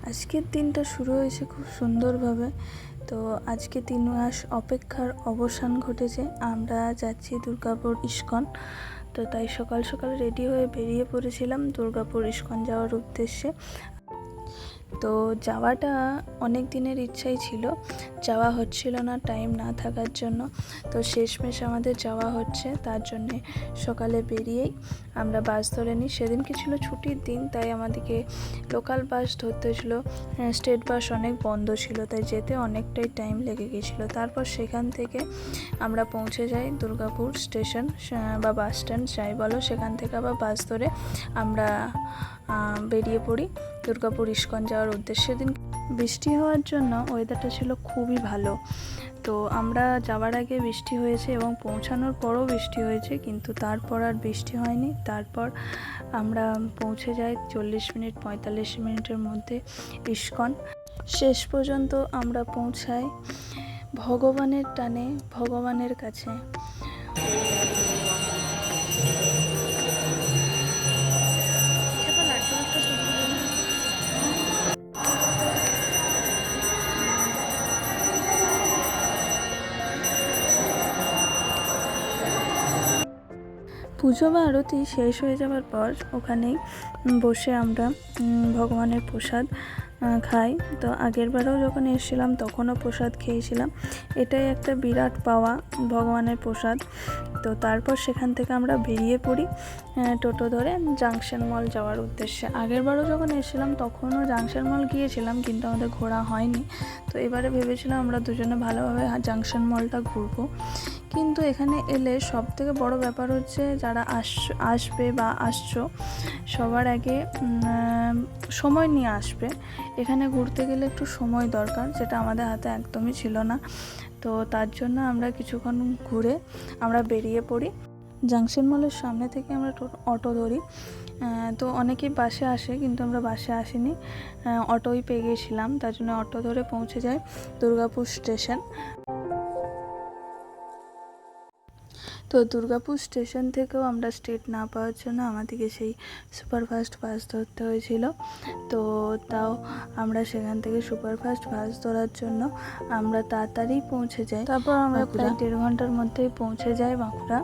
আজকের দিনটা শুরু হয়েছে খুব সুন্দরভাবে। তো আজকে 3 মাস অপেক্ষার অবসান ঘটেছে। আমরা যাচ্ছি দুর্গাপুর ইস্কন। তো তাই সকাল সকাল রেডি হয়ে বেরিয়ে পড়েছিলাম দুর্গাপুর ইস্কন যাওয়ার উদ্দেশ্যে। তো যাওয়াটা অনেক দিনের ইচ্ছাই ছিল, যাওয়া হচ্ছিল না টাইম না থাকার জন্য। তো শেষমেশ আমাদের যাওয়া হচ্ছে, তার জন্যে সকালে বেরিয়েই আমরা বাস ধরে নিই। সেদিনকে ছিল ছুটির দিন, তাই আমাদেরকে লোকাল বাস ধরতে হয়েছিল। স্টেট বাস অনেক বন্ধ ছিল, তাই যেতে অনেকটাই টাইম লেগে গেছিলো। তারপর সেখান থেকে আমরা পৌঁছে যাই দুর্গাপুর স্টেশন বা বাস স্ট্যান্ড যাই বলো, সেখান থেকে আবার বাস ধরে আমরা বেরিয়ে পড়ি দুর্গাপুর ইস্কন যাওয়ার উদ্দেশ্যে। দিন বৃষ্টি হওয়ার জন্য ওয়েদারটা ছিল খুবই ভালো। তো আমরা যাওয়ার আগে বৃষ্টি হয়েছে এবং পৌঁছানোর পরও বৃষ্টি হয়েছে, কিন্তু তারপর আর বৃষ্টি হয়নি। তারপর আমরা পৌঁছে যাই 40-45 মিনিটের মধ্যে ইস্কন। শেষ পর্যন্ত আমরা পৌঁছাই ভগবানের টানে ভগবানের কাছে। পুজো বা আরতি শেষ হয়ে যাওয়ার পর ওখানেই বসে আমরা ভগবানের প্রসাদ খাই। তো আগেরবারও যখন এসেছিলাম তখনও প্রসাদ খেয়েছিলাম। এটাই একটা বিরাট পাওয়া, ভগবানের প্রসাদ। তো তারপর সেখান থেকে আমরা বেরিয়ে পড়ি টোটো ধরে জাংশন মল যাওয়ার উদ্দেশ্যে। আগেরবারও যখন এসেছিলাম তখনও জাংশন মল গিয়েছিলাম, কিন্তু আমাদের ঘোরা হয়নি। তো এবারে ভেবেছিলাম আমরা দুজনে ভালোভাবে জাংশন মলটা ঘুরবো। কিন্তু এখানে এলে সবথেকে বড় ব্যাপার হচ্ছে, যারা আসবে বা আসছো সবার আগে সময় নিয়ে আসবে। এখানে ঘুরতে গেলে একটু সময় দরকার, যেটা আমাদের হাতে একদমই ছিল না। তো তার জন্য আমরা কিছুক্ষণ ঘুরে আমরা বেরিয়ে পড়ি। জাংশন মলের সামনে থেকে আমরা অটো ধরি। তো অনেকেই বাসে আসে, কিন্তু আমরা বাসে আসিনি, অটোই পেয়ে গিয়েছিলাম। তার জন্য অটো ধরে পৌঁছে যাই দুর্গাপুর স্টেশন। তো দুর্গাপুর স্টেশন থেকেও আমরা স্টেট না পাওয়ার জন্য আমাদেরকে সেই সুপারফাস্ট বাস ধরতে হয়েছিল। তো তাও আমরা সেখান থেকে সুপারফাস্ট বাস ধরার জন্য আমরা তাড়াতাড়ি পৌঁছে যাই। তারপর আমরা প্রায় 1.5 ঘন্টার মধ্যেই পৌঁছে যাই বাঁকুড়া।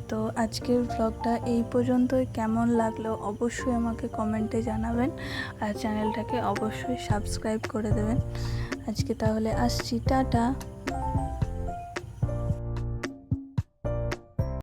তো আজকের ব্লগটা এই পর্যন্তই। কেমন লাগলো অবশ্যই আমাকে কমেন্টে জানাবেন, আর চ্যানেলটাকে অবশ্যই সাবস্ক্রাইব করে দেবেন। আজকে তাহলে আসছি, টাটা।